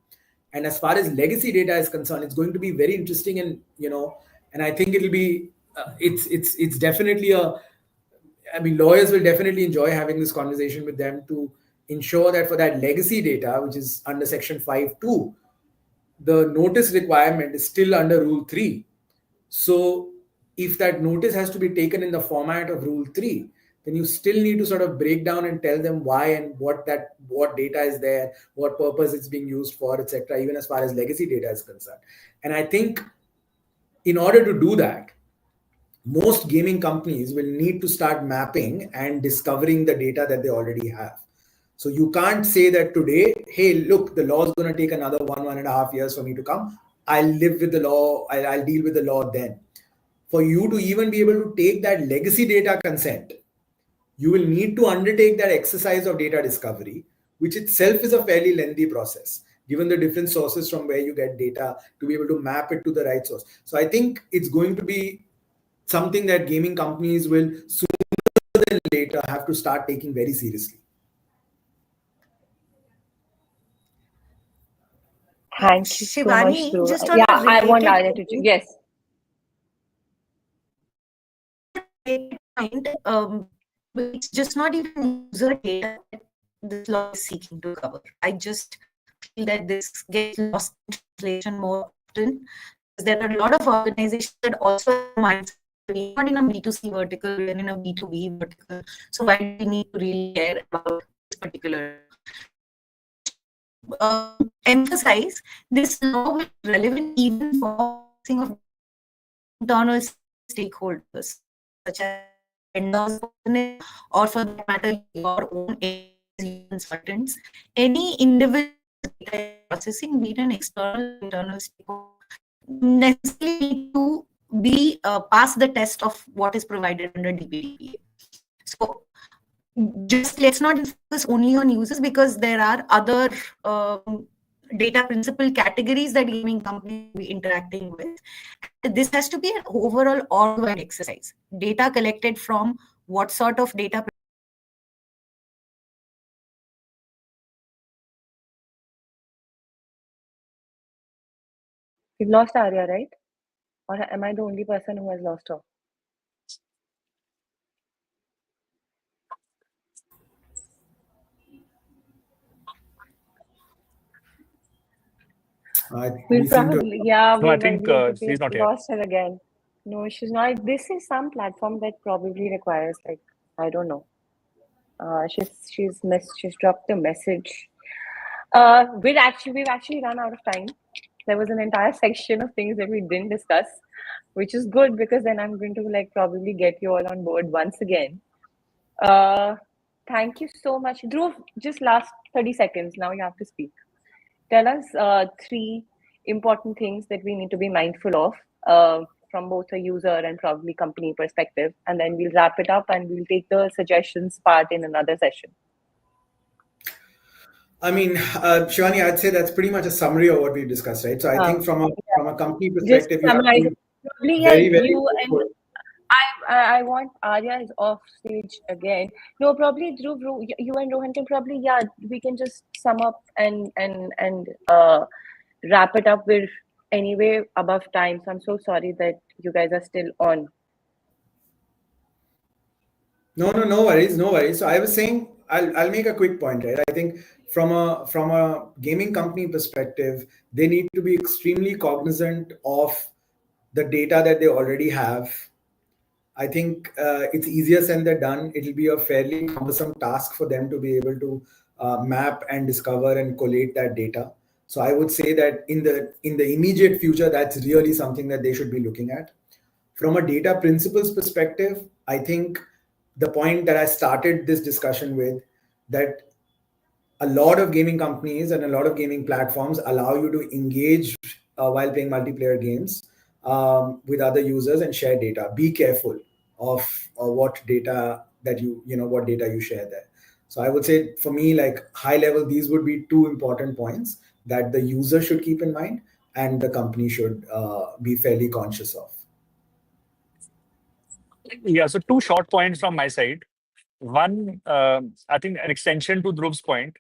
And as far as legacy data is concerned, it's going to be very interesting, and you know, and I think it'll be it's definitely a, I mean, lawyers will definitely enjoy having this conversation with them to ensure that for that legacy data, which is under Section 5(2), the notice requirement is still under Rule 3. So if that notice has to be taken in the format of Rule 3, then you still need to sort of break down and tell them why and what data is there, what purpose it's being used for, etc., even as far as legacy data is concerned. And I think in order to do that, most gaming companies will need to start mapping and discovering the data that they already have. So you can't say that today, hey, look, the law is going to take another 1.5 years for me to come. I'll live with the law. I'll deal with the law then. For you to even be able to take that legacy data consent, you will need to undertake that exercise of data discovery, which itself is a fairly lengthy process, given the different sources from where you get data, to be able to map it to the right source. So I think it's going to be something that gaming companies will sooner than later have to start taking very seriously. Thank you so much, Shivani, Dhruv. just on Yeah, a I want related Arya to. point, Yes. it's just not even user data that this law is seeking to cover. I just feel that this gets lost in translation more often, because there are a lot of organizations that also have mindset. We're not in a B2C vertical, we're in a B2B vertical. So why do we need to really care about this particular law? Emphasize this law will be relevant even for of internal stakeholders, such as vendors, or for that matter, your own consultants. Any individual processing, be it an external or internal stakeholder, necessarily need to be pass the test of what is provided under DPDPA. So just let's not focus only on users, because there are other data principal categories that gaming companies will be interacting with. This has to be an overall ongoing exercise. Data collected from what sort of data? We've lost Arya, right? Or am I the only person who has lost her? We We'll seem to. probably, yeah, No, I we've, think we've, she's we've not here. lost her again. No, she's not. This is some platform that probably requires, like, I don't know. She's dropped a message. We've actually run out of time. There was an entire section of things that we didn't discuss, which is good, because then I'm going to like probably get you all on board once again. Thank you so much, Dhruv. Just last 30 seconds. Now you have to speak. Tell us three important things that we need to be mindful of from both a user and probably company perspective, and then we'll wrap it up and we'll take the suggestions part in another session. I mean, Shivani, I'd say that's pretty much a summary of what we've discussed, right? So I think Yeah. from a company Just perspective, you have to summarizing. be Probably, yeah, very you and careful. I want Arya is off stage again. No, probably Dhruv, you and Rohan can probably, yeah, we can just sum up and wrap it up. We're anyway above time, so I'm so sorry that you guys are still on. No worries, no worries. So I was saying, I'll make a quick point, right? I think from a gaming company perspective, they need to be extremely cognizant of the data that they already have. I think it's easier said than done. It'll be a fairly cumbersome task for them to be able to map and discover and collate that data. So I would say that in the immediate future, that's really something that they should be looking at. From a data principles perspective, I think the point that I started this discussion with, that a lot of gaming companies and a lot of gaming platforms allow you to engage while playing multiplayer games with other users and share data. Be careful of what data that what data you share there. So I would say, for me, like, high level, these would be two important points that the user should keep in mind and the company should be fairly conscious of. Yeah, so two short points from my side. One, I think an extension to Dhruv's point,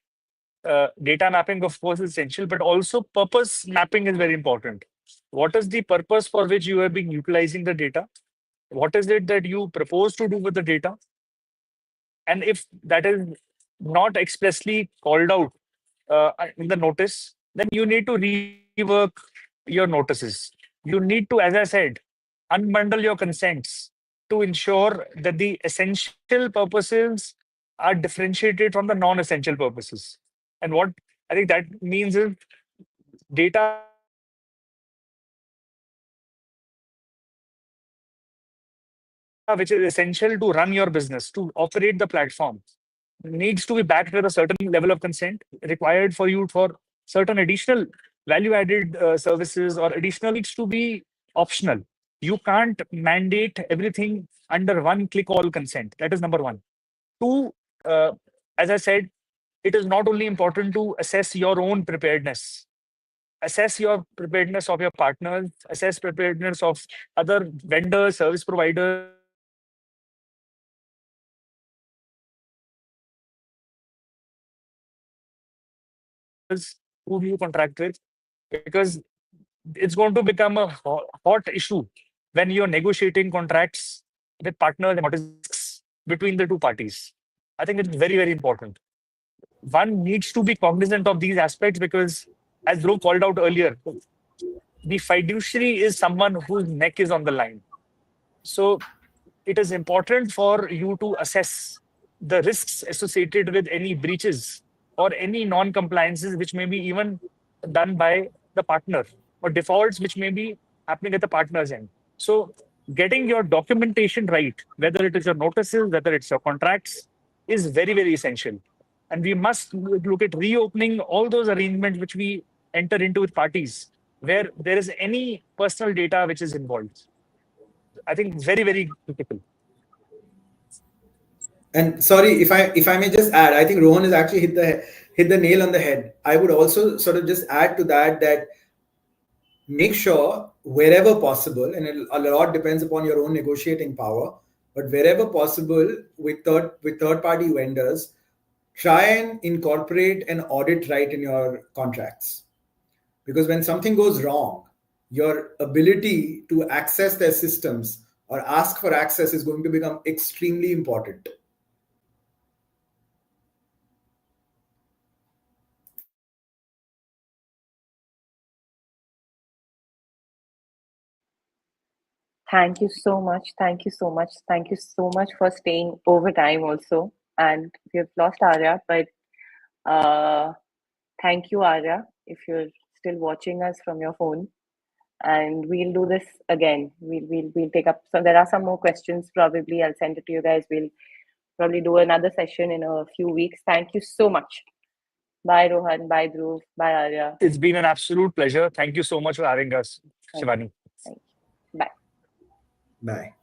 data mapping, of course, is essential, but also purpose mapping is very important. What is the purpose for which you have been utilizing the data? What is it that you propose to do with the data? And if that is not expressly called out in the notice, then you need to rework your notices. You need to, as I said, unbundle your consents to ensure that the essential purposes are differentiated from the non-essential purposes. And what I think that means is data which is essential to run your business, to operate the platform, needs to be backed with a certain level of consent required for you for certain additional value-added services, or additional needs to be optional. You can't mandate everything under one click all consent. That is number one. Two, as I said, it is not only important to assess your own preparedness, assess your preparedness of your partners, assess preparedness of other vendors, service providers, whom you contract with, because it's going to become a hot issue when you're negotiating contracts with partners and what is the risks between the two parties. I think it's very, very important. One needs to be cognizant of these aspects because, as Dhruv called out earlier, the fiduciary is someone whose neck is on the line. So it is important for you to assess the risks associated with any breaches or any non-compliances which may be even done by the partner, or defaults which may be happening at the partner's end. So getting your documentation right, whether it is your notices, whether it's your contracts, is very, very essential. And we must look at reopening all those arrangements which we enter into with parties where there is any personal data which is involved. I think very, very critical. And sorry, if I may just add, I think Rohan has actually hit the nail on the head. I would also sort of just add to that make sure wherever possible, and a lot depends upon your own negotiating power, but wherever possible with third party vendors, try and incorporate an audit right in your contracts. Because when something goes wrong, your ability to access their systems or ask for access is going to become extremely important. Thank you so much. Thank you so much. Thank you so much for staying overtime also. And we have lost Arya, but uh, thank you, Arya, if you're still watching us from your phone. And we'll do this again. We'll take up some. There are some more questions. Probably I'll send it to you guys. We'll probably do another session in a few weeks. Thank you so much. Bye, Rohan. Bye, Dhruv. Bye, Arya. It's been an absolute pleasure. Thank you so much for having us, Thank you. Shivani. Thank you. Bye. Bye.